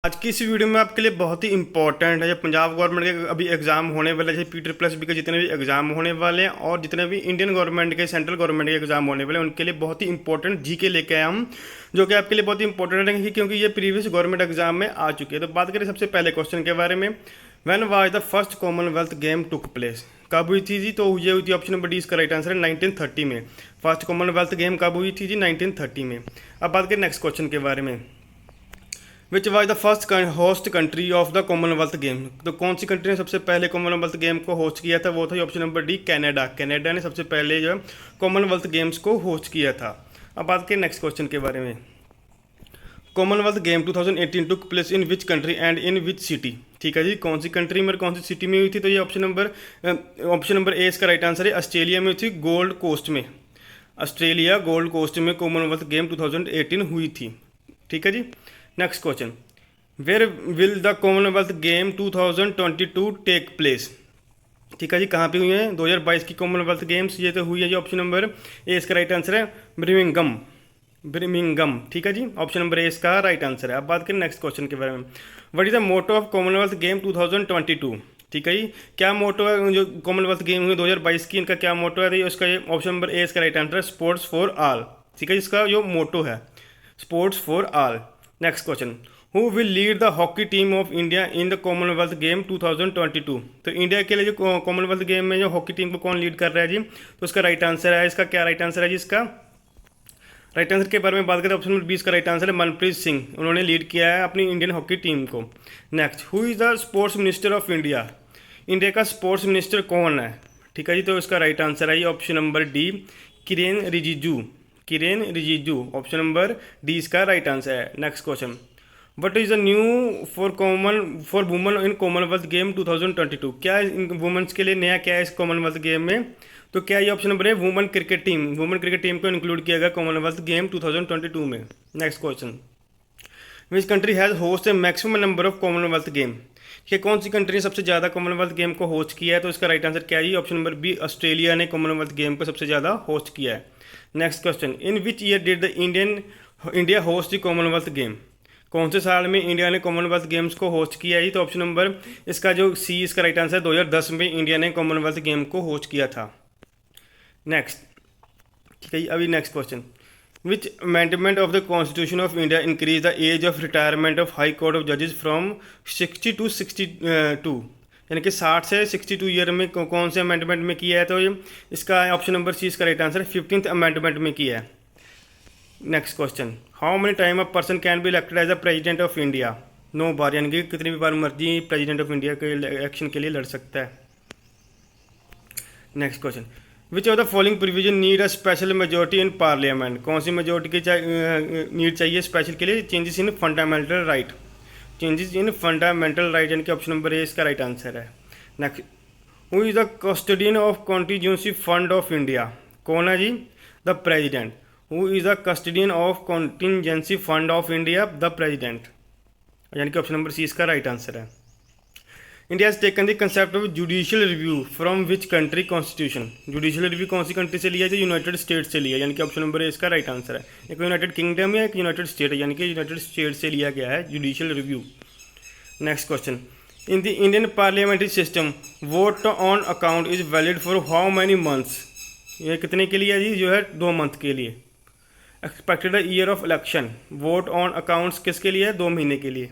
आज की इस वीडियो में आपके लिए बहुत ही इंपॉर्टेंट है। जो पंजाब गवर्नमेंट के अभी एग्जाम होने वाले, जैसे पीटर प्लस बी के जितने भी एग्जाम होने वाले हैं और जितने भी इंडियन गवर्नमेंट के, सेंट्रल गवर्नमेंट के एग्जाम होने वाले हैं, उनके लिए बहुत ही इंपॉर्टेंट जीके लेके आए हम, जो कि आपके लिए बहुत ही इंपॉर्टेंट है क्योंकि ये प्रीवियस गवर्नमेंट एग्जाम में आ चुके हैं। तो बात करें सबसे पहले क्वेश्चन के बारे में, when was the first Commonwealth game took place? कब हुई थी जी? तो ये हुई थी, ऑप्शन नंबर डी इसका राइट आंसर है 1930 में। फर्स्ट कॉमनवेल्थ गेम कब हुई थी जी? 1930 में। अब बात करें नेक्स्ट क्वेश्चन के बारे में, which was the first host country of the Commonwealth game? तो कौन सी कंट्री ने सबसे पहले कॉमनवेल्थ गेम को होस्ट किया था? वो था option number D Canada. Canada ने सबसे पहले जो है कॉमनवेल्थ गेम्स को होस्ट किया था। अब बात करें नेक्स्ट क्वेश्चन के बारे में, Commonwealth game 2018 took place in which country and in which city? ठीक है जी, कौन सी कंट्री में और कौन सी सिटी में हुई थी? तो ये ऑप्शन नंबर ए इसका राइट आंसर है। ऑस्ट्रेलिया में थी, गोल्ड कोस्ट में। ऑस्ट्रेलिया गोल्ड कोस्ट में कॉमनवेल्थ गेम 2018 हुई थी। ठीक है जी। Next question, where will the Commonwealth game 2022 take place? ठीक है जी, कहाँ पे हुई है 2022 की कॉमनवेल्थ गेम्स? ये तो हुई है जी, ऑप्शन नंबर ए इसका राइट आंसर है बर्मिंघम। बर्मिंघम, ठीक है जी, ऑप्शन नंबर ए इसका राइट आंसर है। अब बात करें नेक्स्ट क्वेश्चन के बारे में, what is the motto of commonwealth game 2022? ठीक है जी, क्या मोटो है जो कॉमनवेल्थ गेम हुई 2022 की, इनका क्या मोटो है? तो इसका ऑप्शन नंबर ए इसका राइट आंसर है स्पोर्ट्स फॉर ऑल। ठीक है, इसका जो मोटो है sports for all. Next question, who will lead the hockey team of India in the Commonwealth game 2022? तो इंडिया के लिए जो कॉमनवेल्थ गेम में जो हॉकी टीम को कौन लीड कर रहा है जी? तो उसका राइट आंसर है, इसका क्या राइट आंसर है जी? इसका राइट आंसर के बारे में बात करें, ऑप्शन नंबर 20 का राइट आंसर है मनप्रीत सिंह। उन्होंने लीड किया है अपनी इंडियन हॉकी टीम को। Next, who is the sports minister of India? India का स्पोर्ट्स मिनिस्टर कौन है? ठीक है जी, तो इसका राइट आंसर है option number D Kiren Rijiju. Kiren Rijiju, option number D इसका राइट आंसर है। Next question, what is the new for woman in Commonwealth game 2022? क्या वुमेंस के लिए नया क्या है इस कॉमनवेल्थ गेम में? तो क्या ये ऑप्शन नंबर है women cricket team? Women cricket team को इंक्लूड किया गया कॉमनवेल्थ गेम 2022 में। Next question, which country has host A maximum number of commonwealth game? कि कौन सी कंट्री ने सबसे ज़्यादा कॉमनवेल्थ गेम को होस्ट किया है? तो इसका राइट आंसर क्या है? ऑप्शन नंबर बी ऑस्ट्रेलिया ने कॉमनवेल्थ गेम को सबसे ज़्यादा होस्ट किया है। Next question, in which year did the India host the Commonwealth game? कौन से साल में इंडिया ने कॉमनवेल्थ गेम्स को होस्ट किया है? तो ऑप्शन नंबर इसका जो सी इसका राइट आंसर है 2010 में इंडिया ने कॉमनवेल्थ गेम को होस्ट किया था। नेक्स्ट, ठीक है, अभी next question, which amendment of the constitution of India increase the age of retirement of high court of जजेस फ्रॉम 60 टू 62? यानी कि 60 से 62 ईयर में कौन से अमेंडमेंट में किया है? तो ये इसका ऑप्शन नंबर सी इसका राइट आंसर है 15th अमेंडमेंट में किया है। Next question, how many time a person can be elected as a president of India? 9 बार, यानी कि कितनी भी बार मर्जी प्रेजिडेंट ऑफ इंडिया के इलेक्शन के लिए लड़ सकता है। Next question, which of the following provision need a special majority in parliament? कौन सी मेजोरिटी की नीड चाहिए स्पेशल के लिए? Changes in fundamental right. Changes in fundamental right, यानी कि ऑप्शन नंबर ए इसका राइट आंसर है। Next, who is the custodian of contingency fund of India? कौन है जी? The president. Who is the custodian of contingency fund of India? The president, यानी कि option number C इसका right answer है। India has taken the concept of judicial review from which country constitution? Judicial review कौन सी country से लिया है? जो यूनाइटेड स्टेट्स से लिया है, यानी कि ऑप्शन नंबर ए इसका राइट आंसर है। एक यूनाइटेड किंगडम है, एक यूनाइटेड स्टेट है, यानी कि यूनाइटेड स्टेट से लिया गया है judicial review. Next question, in the Indian parliamentary system vote on account is valid for how many months? ये कितने के लिए है जी? जो है 2 मंथ के लिए। Expected year of election, vote on accounts किसके लिए है? 2 महीने के लिए।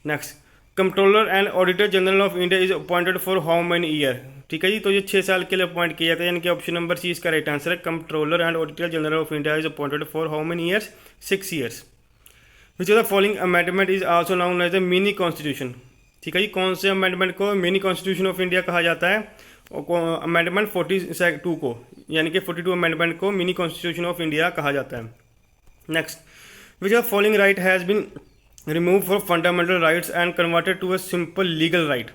Next, controller and auditor general of India is appointed for how many year? ठीक है जी, तो ये 6 साल के लिए अपॉइंट किया था, यानी कि ऑप्शन नंबर सी इसका राइट आंसर है। Controller and auditor general of India is appointed for how many years? 6 years. Which of the following amendment is also known as the mini constitution? ठीक है जी, कौन से अमेंडमेंट को mini constitution of India कहा जाता है? अमेंडमेंट 42 को, यानी कि 42 अमेंडमेंट को मिनी कॉन्स्टिट्यूशन ऑफ इंडिया कहा जाता है। Next, which of following right has been remove for fundamental rights and converted to a simple legal right?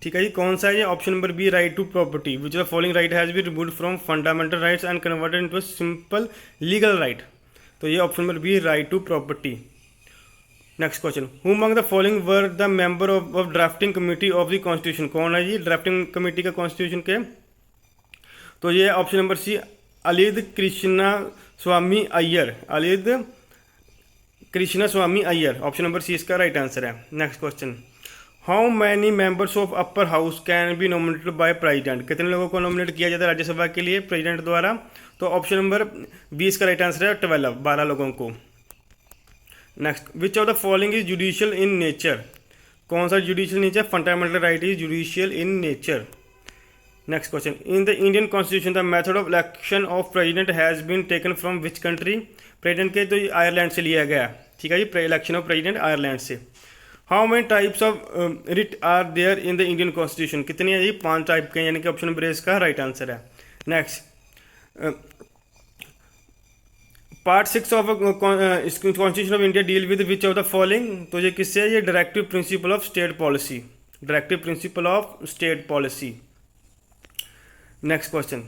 ठीक है जी, कौन सा है ये? Option number B right to property. Which of following right has been removed from fundamental rights and converted into a simple legal right? तो ये option number B right to property. Next question, who among the following were the member of drafting committee of the constitution? कौन है जी drafting committee का constitution के? तो ये option number सी अलिद कृष्णा स्वामी अय्यर। अलिद कृष्णा स्वामी Iyer, option number C इसका right answer है। Next question, how many members of upper house can be nominated by president, कितने लोगों को नॉमिनेट किया जाता है राज्यसभा के लिए प्रेसिडेंट द्वारा? तो ऑप्शन नंबर बी इसका राइट आंसर है 12 लोगों को। Next, which of the following is judicial in nature, कौन सा judicial nature? Fundamental right is judicial in nature. Next question, in the Indian constitution the method of election of president has been taken from which country, president के तो Ireland से लिया गया, ठीक है जी, इलेक्शन ऑफ प्रेसिडेंट आयरलैंड से। How many types of writ are there in the Indian constitution, कितनी है जी? 5 टाइप के, यानी कि ऑप्शन नंबर इसका राइट आंसर है। Next, part 6 of constitution of India deal with which of the following, तो ये किससे है? ये directive principle of state policy, directive principle of state policy. Next question,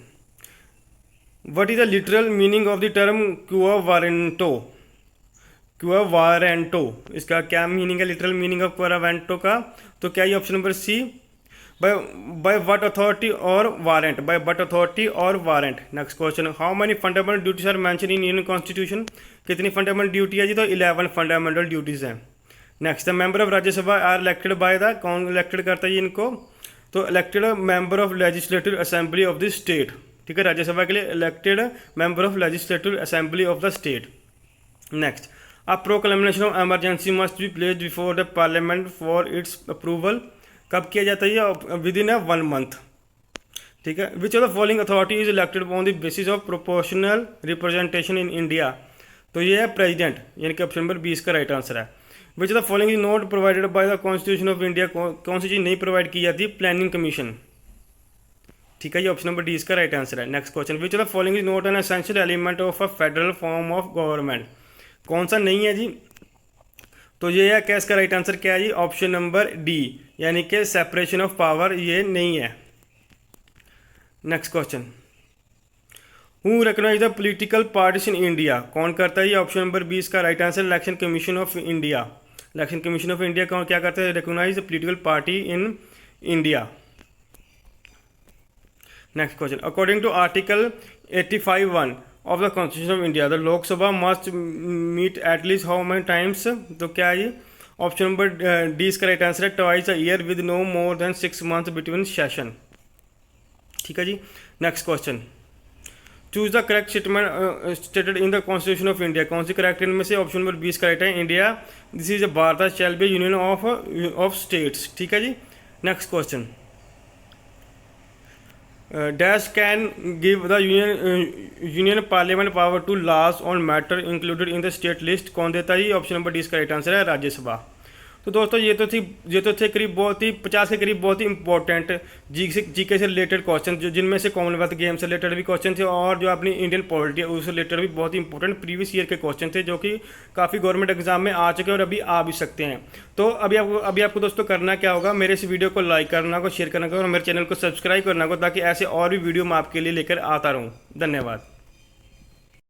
what is the literal meaning of the term quo warranto, quo warranto, इसका क्या meaning है? Literal meaning of क्वा warranto का, तो क्या ये option number C by what authority or warrant, by what authority or warrant. Next question, how many fundamental duties are mention in Indian constitution, कितनी fundamental duty है जी? तो 11 फंडामेंटल ड्यूटीज हैं। Next, the member of Rajya Sabha are elected by the, कौन elected करता है इनको? तो elected member of legislative assembly of the state, ठीक है, राज्यसभा के लिए elected member of legislative assembly of the state. Next, a proclamation of emergency must be placed before the parliament for its approval, कब किया जाता है? विद इन 1 मंथ, ठीक है। विच of the following authority is elected on the basis of proportional representation in India, तो ये है president, यानी कि ऑप्शन नंबर 20 का राइट आंसर है। विच of the following is not provided by the constitution of India, कौन सी चीज़ नहीं प्रोवाइड की जाती? प्लानिंग कमीशन, ठीक है, ये ऑप्शन नंबर डी इसका राइट आंसर है। Next question, which of the following is not an essential element of a federal form of government, कौन सा नहीं है जी? तो ये है, क्या इसका राइट आंसर क्या है जी? ऑप्शन नंबर डी, यानी कि सेपरेशन ऑफ पावर, ये नहीं है। Next question, who recognize the political parties in India, कौन करता है? ये ऑप्शन नंबर 20 का right answer, election commission of India. Election commission of India कौन क्या करता है? Recognize the political party in India. Next question, according to article 85(1) of the constitution of India the Lok Sabha must meet at least how many times, तो क्या है ये? Option number D इसका right answer है, twice a year with no more than 6 months between session, ठीक है जी। Next question, choose the correct statement stated in the constitution of India, कौन सी करेक्ट इनमें से? ऑप्शन नंबर 20 का राइट है, India this is a Bharat shall be union of states, ठीक है जी। Next question, dash can give the union parliament power to laws on matter included in the state list, कौन देता है? ये ऑप्शन नंबर डी इसका right answer है, राज्यसभा। तो दोस्तों ये तो थे करीब बहुत ही 50 के करीब बहुत ही इंपॉर्टेंट जीके से रिलेटेड क्वेश्चन, जो जिनमें से कॉमनवेल्थ गेम से रिलेटेड भी क्वेश्चन थे और जो अपनी इंडियन पॉलिटी है उससे रिलेटेड भी बहुत ही इंपॉर्टेंट प्रीवियस ईयर के क्वेश्चन थे, जो कि काफ़ी गवर्नमेंट एग्जाम में आ चुके हैं और अभी आ भी सकते हैं। तो अभी आपको दोस्तों करना क्या होगा, मेरे इस वीडियो को लाइक करना होगा, शेयर करना होगा और मेरे चैनल को सब्सक्राइब करना होगा, ताकि ऐसे और भी वीडियो मैं आपके लिए लेकर आता रहूँ। धन्यवाद।